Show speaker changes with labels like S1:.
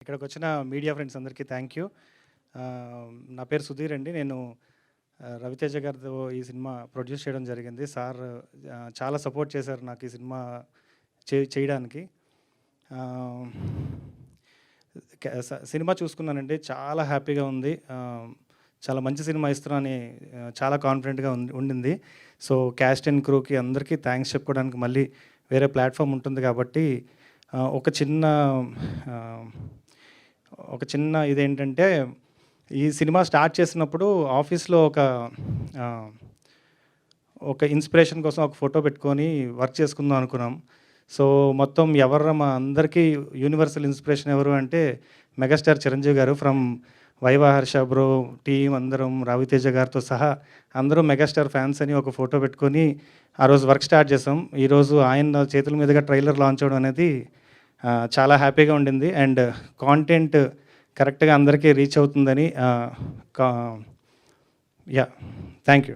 S1: ఇక్కడికొచ్చిన media friends అందరికీ thank you. నా పేరు సుధీర్ అండి. నేను రవితేజ గారితో ఈ సినిమా ప్రొడ్యూస్ చేయడం జరిగింది. సార్ చాలా సపోర్ట్ చేశారు నాకు ఈ సినిమా చేయడానికి. సినిమా చూసుకున్నానండి, చాలా హ్యాపీగా ఉంది. చాలా మంచి సినిమా ఇస్తున్నానని చాలా కాన్ఫిడెంట్గా ఉండింది. సో క్యాస్ట్ అండ్ క్రూకి అందరికీ థ్యాంక్స్ చెప్పుకోవడానికి మళ్ళీ వేరే ప్లాట్ఫామ్ ఉంటుంది కాబట్టి ఒక చిన్న ఇదేంటంటే, ఈ సినిమా స్టార్ట్ చేసినప్పుడు ఆఫీస్లో ఒక ఇన్స్పిరేషన్ కోసం ఒక ఫోటో పెట్టుకొని వర్క్ చేసుకుందాం అనుకున్నాం. సో మొత్తం మా అందరికీ యూనివర్సల్ ఇన్స్పిరేషన్ ఎవరు అంటే మెగాస్టార్ చిరంజీవి గారు. From viva, Harsha bro, team అందరం, రవితేజ గారితో సహా అందరూ మెగాస్టార్ ఫ్యాన్స్ అని ఒక ఫోటో పెట్టుకొని ఆ రోజు వర్క్ స్టార్ట్ చేసాం. ఈరోజు ఆయన చేతుల మీదుగా ట్రైలర్ లాంచ్ అవ్వడం అనేది చాలా హ్యాపీగా ఉండింది. అండ్ కాంటెంట్ కరెక్ట్గా అందరికీ రీచ్ అవుతుందని థ్యాంక్ యూ.